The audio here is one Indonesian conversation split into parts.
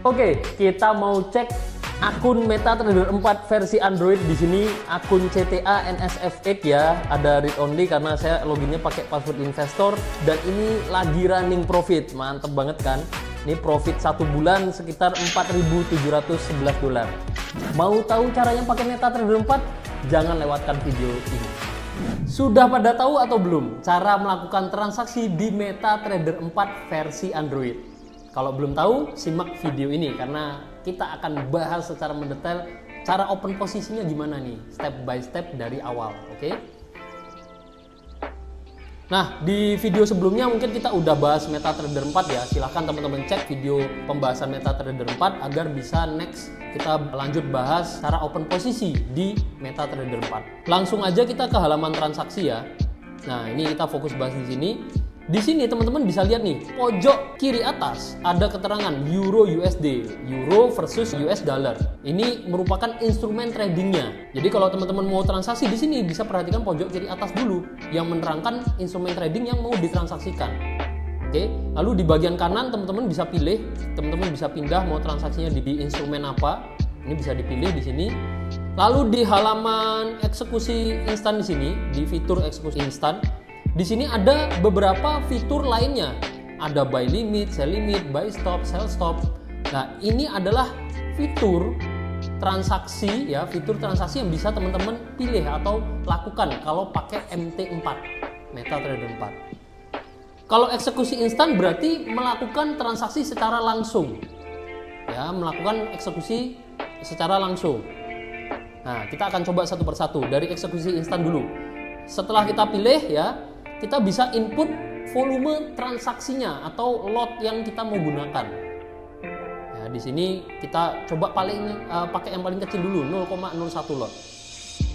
Oke, kita mau cek akun MetaTrader 4 versi Android. Di sini akun CTA NSFX ya, ada read only karena saya loginnya pakai password investor dan ini lagi running profit. Mantep banget kan? Ini profit 1 bulan sekitar 4.711 dolar. Mau tahu caranya pakai MetaTrader 4? Jangan lewatkan video ini. Sudah pada tahu atau belum cara melakukan transaksi di MetaTrader 4 versi Android? Kalau belum tahu, simak video ini karena kita akan bahas secara mendetail cara open posisinya gimana nih, step by step dari awal, oke? Nah, di video sebelumnya mungkin kita udah bahas MetaTrader 4 ya. Silahkan teman-teman cek video pembahasan MetaTrader 4 agar bisa next kita lanjut bahas cara open posisi di MetaTrader 4. Langsung aja kita ke halaman transaksi ya. Nah, ini kita fokus bahas di sini. Di sini teman-teman bisa lihat nih, pojok kiri atas ada keterangan Euro USD, Euro versus US Dollar. Ini merupakan instrumen tradingnya. Jadi kalau teman-teman mau transaksi di sini bisa perhatikan pojok kiri atas dulu yang menerangkan instrumen trading yang mau ditransaksikan. Oke, lalu di bagian kanan teman-teman bisa pilih, teman-teman bisa pindah mau transaksinya di instrumen apa. Ini bisa dipilih di sini. Lalu di halaman eksekusi instan di sini, di fitur eksekusi instan, di sini ada beberapa fitur lainnya. Ada buy limit, sell limit, buy stop, sell stop. Nah, ini adalah fitur transaksi ya, fitur transaksi yang bisa teman-teman pilih atau lakukan kalau pakai MT4, MetaTrader 4. Kalau eksekusi instan berarti melakukan transaksi secara langsung. Ya, melakukan eksekusi secara langsung. Nah, kita akan coba satu persatu dari eksekusi instan dulu. Setelah kita pilih ya, kita bisa input volume transaksinya atau lot yang kita mau gunakan. Ya, di sini kita coba pakai yang paling kecil dulu, 0,01 lot.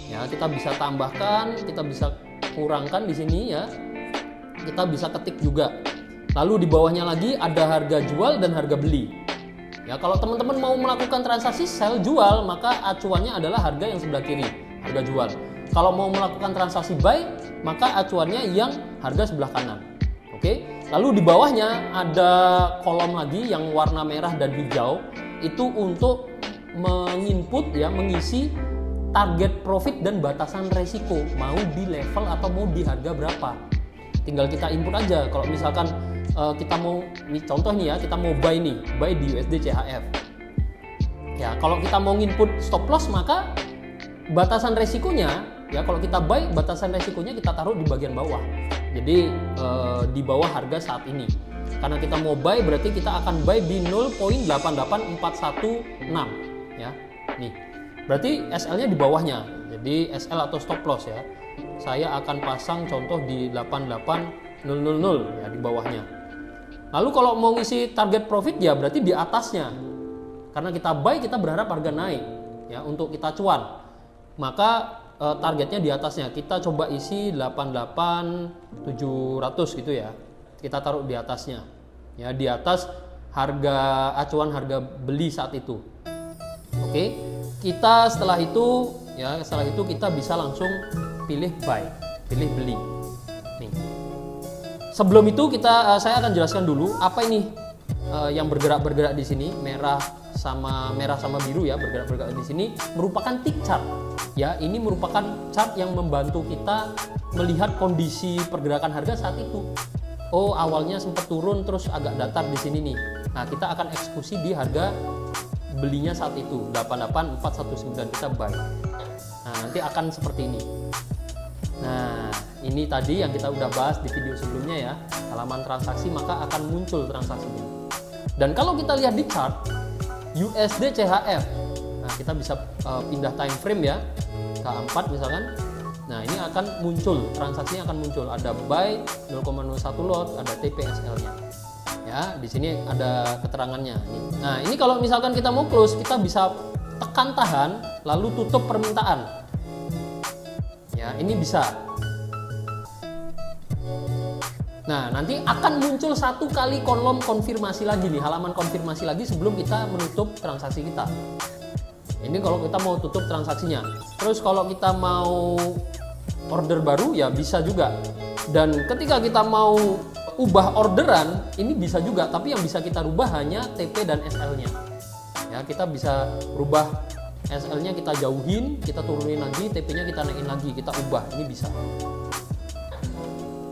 Ya, kita bisa tambahkan, kita bisa kurangkan di sini ya. Kita bisa ketik juga. Lalu di bawahnya lagi ada harga jual dan harga beli. Ya, kalau teman-teman mau melakukan transaksi sell jual, maka acuannya adalah harga yang sebelah kiri, harga jual. Kalau mau melakukan transaksi buy, maka acuannya yang harga sebelah kanan. Oke. Lalu di bawahnya ada kolom lagi yang warna merah dan hijau. Itu untuk menginput ya, mengisi target profit dan batasan resiko. Mau di level atau mau di harga berapa. Tinggal kita input aja. Kalau misalkan kita mau, nih contoh nih ya, kita mau buy di USD CHF. Ya, kalau kita mau input stop loss maka batasan resikonya ya, kalau kita buy batasan resikonya kita taruh di bagian bawah. Jadi di bawah harga saat ini. Karena kita mau buy berarti kita akan buy di 0.88416 ya. Nih. Berarti SL-nya di bawahnya. Jadi SL atau stop loss ya. Saya akan pasang contoh di 88000 ya, di bawahnya. Lalu kalau mau ngisi target profit ya berarti di atasnya. Karena kita buy kita berharap harga naik ya untuk kita cuan. Maka targetnya di atasnya. Kita coba isi 88700 gitu ya. Kita taruh di atasnya. Ya, di atas harga acuan harga beli saat itu. Oke. Kita setelah itu kita bisa langsung pilih buy, pilih beli. Nih. Sebelum itu saya akan jelaskan dulu apa ini yang bergerak di sini, merah sama biru ya, bergerak di sini merupakan tick chart. Ya, ini merupakan chart yang membantu kita melihat kondisi pergerakan harga saat itu. Oh, awalnya sempat turun terus agak datar di sini nih. Nah, kita akan eksekusi di harga belinya saat itu 88419 kita buy. Nah, nanti akan seperti ini. Nah, ini tadi yang kita udah bahas di video sebelumnya ya. Halaman transaksi maka akan muncul transaksinya. Dan kalau kita lihat di chart USD CHF, nah kita bisa pindah time frame ya, K4 misalkan. Nah, ini akan muncul, transaksinya akan muncul. Ada buy 0,01 lot, ada TPSL-nya. Ya, di sini ada keterangannya. Nah, ini kalau misalkan kita mau close, kita bisa tekan tahan, lalu tutup permintaan. Ya, ini bisa. Nah, nanti akan muncul satu kali kolom konfirmasi lagi nih, halaman konfirmasi lagi sebelum kita menutup transaksi kita. Ini kalau kita mau tutup transaksinya. Terus kalau kita mau order baru ya bisa juga. Dan ketika kita mau ubah orderan ini bisa juga, tapi yang bisa kita rubah hanya TP dan SL-nya. Ya, kita bisa rubah SL-nya, kita jauhin, kita turunin lagi, TP-nya kita naikin lagi, kita ubah, ini bisa.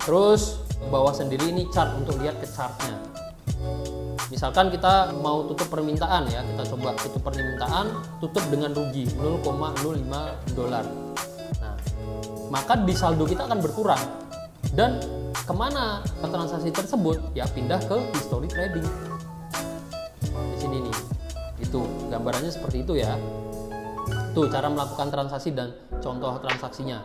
Terus bawah sendiri ini chart untuk lihat ke chartnya. Misalkan kita mau tutup permintaan ya, kita coba tutup permintaan, tutup dengan rugi 0,05 dolar. Nah, maka di saldo kita akan berkurang. Dan kemana transaksi tersebut? Ya pindah ke history trading. Di sini nih, itu gambarannya seperti itu ya. Itu cara melakukan transaksi dan contoh transaksinya.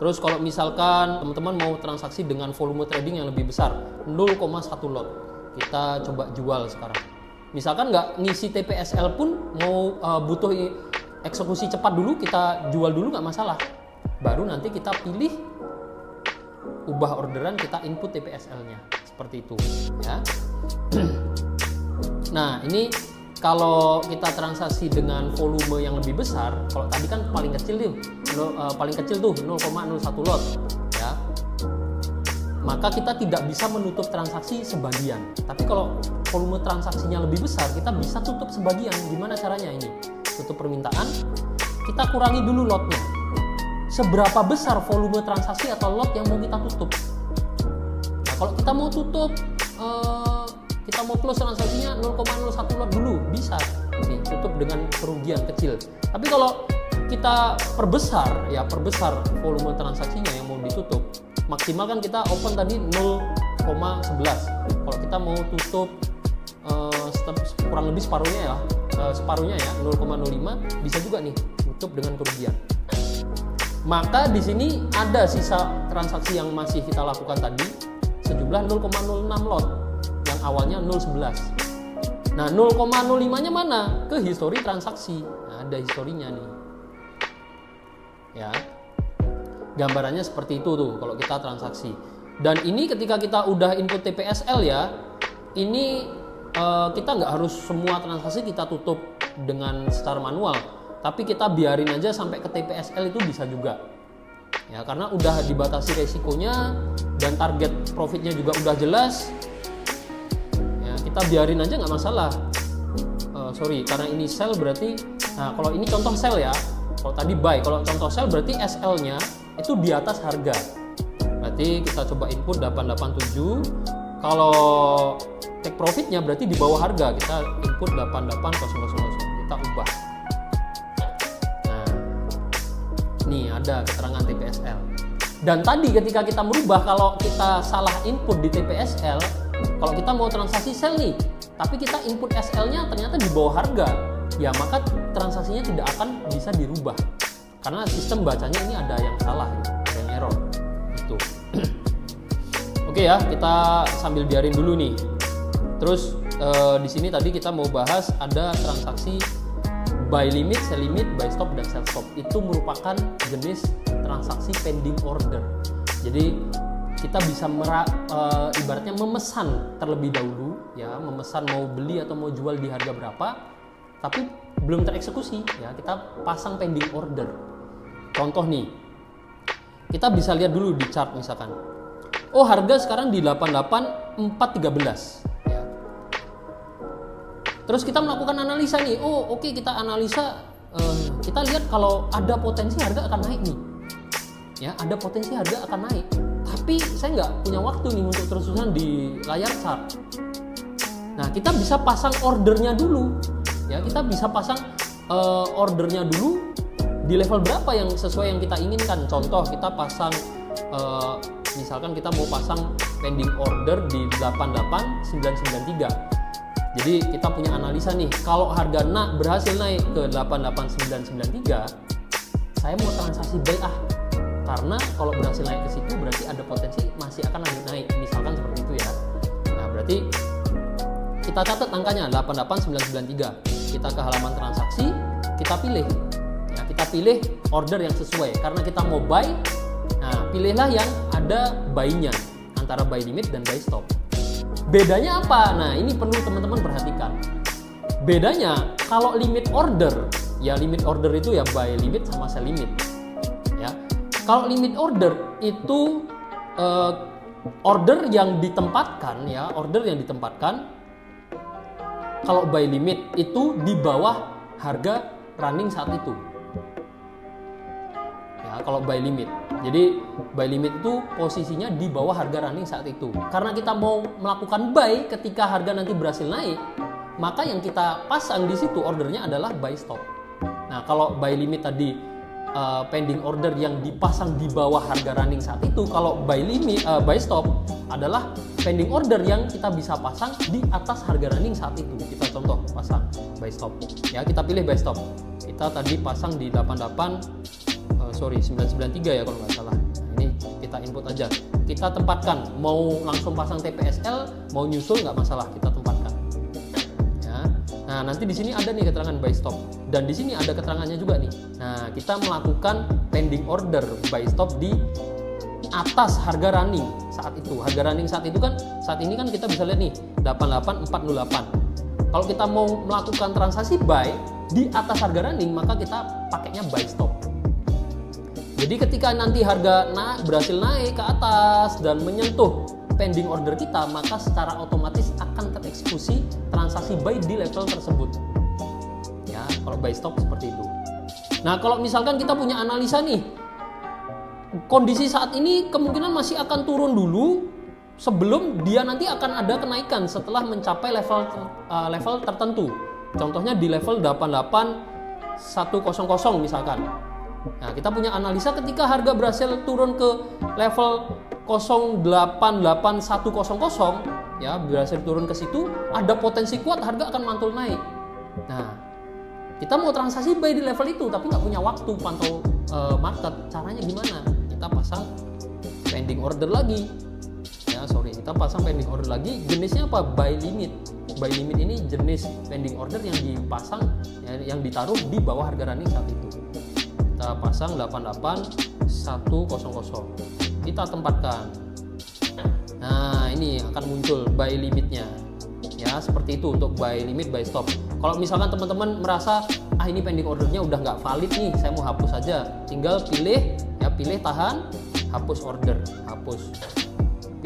Terus kalau misalkan teman-teman mau transaksi dengan volume trading yang lebih besar, 0,1 lot, kita coba jual sekarang. Misalkan nggak ngisi TPSL pun, mau butuh eksekusi cepat dulu, kita jual dulu nggak masalah. Baru nanti kita pilih ubah orderan, kita input TPSL-nya, seperti itu ya. Nah ini kalau kita transaksi dengan volume yang lebih besar, kalau tadi kan paling kecil tuh 0,01 lot ya, maka kita tidak bisa menutup transaksi sebagian. Tapi kalau volume transaksinya lebih besar, kita bisa tutup sebagian. Gimana caranya ini? Tutup permintaan, kita kurangi dulu lotnya. Seberapa besar volume transaksi atau lot yang mau kita tutup? Nah, kalau kita mau tutup, kita mau close transaksinya 0,01 lot dulu, bisa nih, tutup dengan kerugian kecil. Tapi kalau kita perbesar volume transaksinya yang mau ditutup, maksimal kan kita open tadi 0,11. Kalau kita mau tutup kurang lebih separuhnya ya 0,05, bisa juga nih tutup dengan kerugian. Maka di sini ada sisa transaksi yang masih kita lakukan tadi sejumlah 0,06 lot yang awalnya 0,11. Nah 0,05 nya mana? Ke history transaksi. Nah, ada historinya nih ya. Gambarannya seperti itu tuh kalau kita transaksi. Dan ini ketika kita udah input TPSL ya, ini kita nggak harus semua transaksi kita tutup dengan secara manual, tapi kita biarin aja sampai ke TPSL itu bisa juga ya, karena udah dibatasi resikonya dan target profitnya juga udah jelas ya, kita biarin aja nggak masalah. Karena ini sell berarti, nah kalau ini contoh sell ya, kalau tadi buy, kalau contoh sell berarti SL nya itu di atas harga, berarti kita coba input 887. Kalau take profitnya berarti di bawah harga, kita input 88000, kita ubah. Nah nih ada keterangan TPSL. Dan tadi ketika kita merubah, kalau kita salah input di TPSL, kalau kita mau transaksi sell nih, tapi kita input SL-nya ternyata di bawah harga, ya maka transaksinya tidak akan bisa dirubah karena sistem bacanya ini ada yang salah, ada yang error gitu. Oke ya, kita sambil biarin dulu nih. Terus di sini tadi kita mau bahas ada transaksi buy limit, sell limit, buy stop dan sell stop. Itu merupakan jenis transaksi pending order. Jadi kita bisa ibaratnya memesan terlebih dahulu ya, memesan mau beli atau mau jual di harga berapa, tapi belum tereksekusi ya, kita pasang pending order. Contoh nih, kita bisa lihat dulu di chart misalkan, oh harga sekarang di 88.413 ya. Terus kita melakukan analisa nih, oh oke, kita analisa, kita lihat kalau ada potensi harga akan naik nih ya, ada potensi harga akan naik, tapi saya nggak punya waktu nih untuk terus-terusan di layar chart. Nah kita bisa pasang ordernya dulu ya, kita bisa pasang ordernya dulu di level berapa yang sesuai yang kita inginkan. Contoh kita pasang misalkan kita mau pasang pending order di 88993. Jadi kita punya analisa nih, kalau harga berhasil naik ke 88993, saya mau transaksi buy karena kalau berhasil naik ke situ berarti ada potensi masih akan lanjut naik, misalkan seperti itu ya. Nah berarti kita catat angkanya 88993, kita ke halaman transaksi, kita pilih ya, kita pilih order yang sesuai karena kita mau buy. Nah pilihlah yang ada buy-nya antara buy limit dan buy stop. Bedanya apa? Nah ini perlu teman-teman perhatikan. Bedanya kalau limit order ya, limit order itu ya buy limit sama sell limit ya. Kalau limit order itu order yang ditempatkan ya, order yang ditempatkan kalau buy limit itu di bawah harga running saat itu. Ya, kalau buy limit. Jadi buy limit itu posisinya di bawah harga running saat itu. Karena kita mau melakukan buy ketika harga nanti berhasil naik, maka yang kita pasang di situ ordernya adalah buy stop. Nah, kalau buy limit tadi pending order yang dipasang di bawah harga running saat itu, kalau buy limit buy stop adalah pending order yang kita bisa pasang di atas harga running saat itu. Kita contoh pasang buy stop ya, kita pilih buy stop, kita tadi pasang di 993 ya kalau nggak salah. Nah, ini kita input aja, kita tempatkan, mau langsung pasang TPSL, mau nyusul nggak masalah, kita tempatkan ya. Nah, nanti di sini ada nih keterangan buy stop, dan di sini ada keterangannya juga nih. Nah, kita melakukan pending order buy stop di atas harga running saat itu. Harga running saat itu kan, saat ini kan kita bisa lihat nih 88408. Kalau kita mau melakukan transaksi buy di atas harga running, maka kita pakainya buy stop. Jadi ketika nanti harga berhasil naik ke atas dan menyentuh pending order kita, maka secara otomatis akan tereksekusi transaksi buy di level tersebut. Ya, kalau buy stop seperti itu. Nah, kalau misalkan kita punya analisa nih, kondisi saat ini kemungkinan masih akan turun dulu sebelum dia nanti akan ada kenaikan setelah mencapai level tertentu. Contohnya di level 88100 misalkan. Nah, kita punya analisa ketika harga berhasil turun ke level 088100 ya, berhasil turun ke situ, ada potensi kuat harga akan mantul naik. Nah, kita mau transaksi buy di level itu tapi nggak punya waktu pantau market. Caranya gimana? Kita pasang pending order lagi. Ya, kita pasang pending order lagi. Jenisnya apa? Buy limit. Buy limit ini jenis pending order yang dipasang ya, yang ditaruh di bawah harga running saat itu. Kita pasang 88100. Kita tempatkan. Nah, ini akan muncul buy limitnya. Ya, seperti itu untuk buy limit, buy stop. Kalau misalkan teman-teman merasa ini pending ordernya udah nggak valid nih, saya mau hapus aja, tinggal pilih ya, pilih tahan, hapus order, hapus.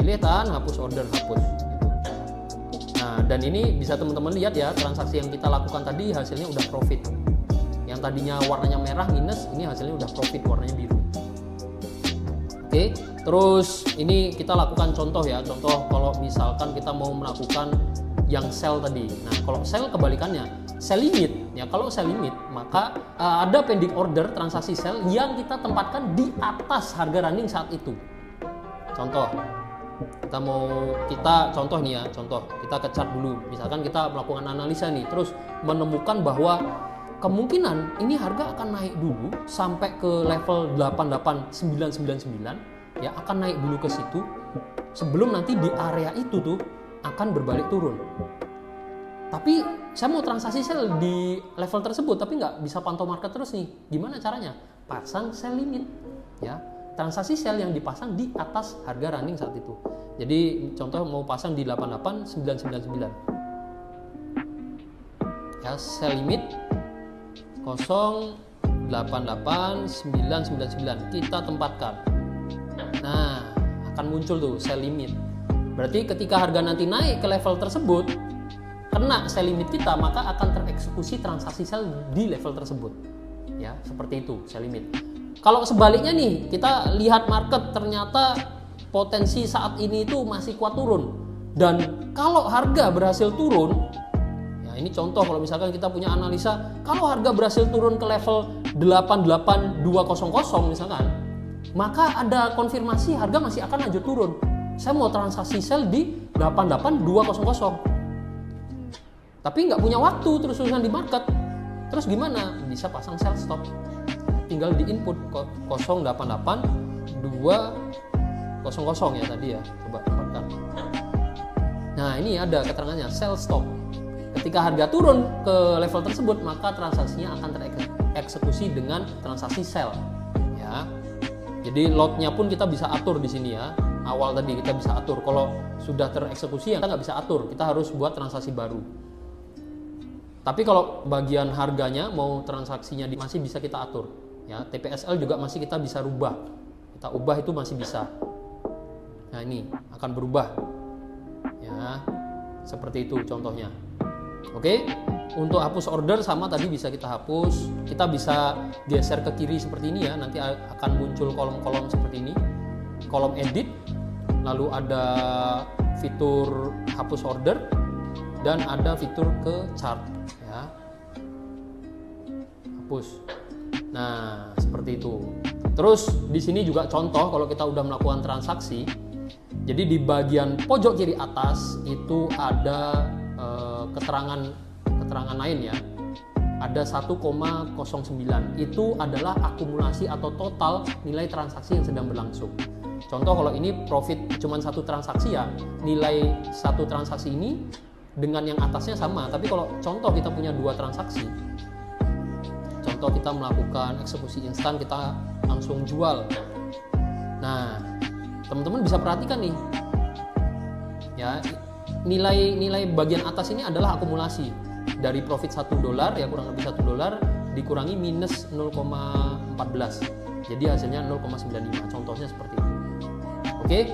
Pilih tahan, hapus order, hapus. Gitu. Nah, dan ini bisa teman-teman lihat ya, transaksi yang kita lakukan tadi hasilnya udah profit. Yang tadinya warnanya merah minus, ini hasilnya udah profit, warnanya biru. Oke, terus ini kita lakukan contoh ya, contoh kalau misalkan kita mau melakukan yang sell tadi. Nah, kalau sell kebalikannya, sell limit ya. Kalau sell limit, maka ada pending order transaksi sell yang kita tempatkan di atas harga running saat itu. Contoh, kita contoh nih ya, contoh kita ke chart dulu. Misalkan kita melakukan analisa nih, terus menemukan bahwa kemungkinan ini harga akan naik dulu sampai ke level 88999 ya, akan naik dulu ke situ sebelum nanti di area itu tuh akan berbalik turun. Tapi saya mau transaksi sell di level tersebut tapi nggak bisa pantau market terus nih. Gimana caranya? Pasang sell limit ya. Transaksi sell yang dipasang di atas harga running saat itu. Jadi contoh mau pasang di 88999. Ya, sell limit 088999 kita tempatkan. Nah, akan muncul tuh sell limit. Berarti ketika harga nanti naik ke level tersebut, kena sell limit kita, maka akan tereksekusi transaksi sell di level tersebut. Ya, seperti itu sell limit. Kalau sebaliknya nih, kita lihat market ternyata potensi saat ini itu masih kuat turun. Dan kalau harga berhasil turun, ini contoh kalau misalkan kita punya analisa, kalau harga berhasil turun ke level 88200 misalkan, maka ada konfirmasi harga masih akan lanjut turun. Saya mau transaksi sell di 88200. Tapi nggak punya waktu terus-terusan di market. Terus gimana? Bisa pasang sell stop. Tinggal di input 088200 ya tadi ya. Coba tempatkan. Nah, ini ada keterangannya sell stop. Ketika harga turun ke level tersebut, maka transaksinya akan tereksekusi dengan transaksi sell. Ya. Jadi lotnya pun kita bisa atur di sini ya. Awal tadi kita bisa atur. Kalau sudah tereksekusi ya kita nggak bisa atur. Kita harus buat transaksi baru. Tapi kalau bagian harganya mau transaksinya masih bisa kita atur. Ya, TPSL juga masih kita bisa rubah. Kita ubah itu masih bisa. Nah, ini akan berubah. Ya, seperti itu contohnya. Oke, untuk hapus order sama tadi bisa kita hapus. Kita bisa geser ke kiri seperti ini ya. Nanti akan muncul kolom-kolom seperti ini. Kolom edit, lalu ada fitur hapus order dan ada fitur ke chart ya. Hapus. Nah, seperti itu. Terus di sini juga contoh kalau kita udah melakukan transaksi. Jadi di bagian pojok kiri atas itu ada keterangan lain ya. Ada 1,09. Itu adalah akumulasi atau total nilai transaksi yang sedang berlangsung. Contoh kalau ini profit cuma satu transaksi ya, nilai satu transaksi ini dengan yang atasnya sama. Tapi kalau contoh kita punya dua transaksi, contoh kita melakukan eksekusi instan, kita langsung jual. Nah, teman-teman bisa perhatikan nih, ya nilai bagian atas ini adalah akumulasi dari profit $1 ya, kurang lebih $1 dikurangi minus 0,14, jadi hasilnya 0,95. Contohnya seperti itu. Oke,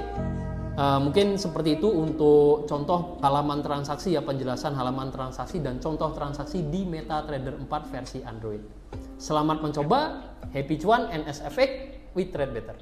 mungkin seperti itu untuk contoh halaman transaksi ya, penjelasan halaman transaksi dan contoh transaksi di MetaTrader 4 versi Android. Selamat mencoba, happy cuan and as effect with Trade Better.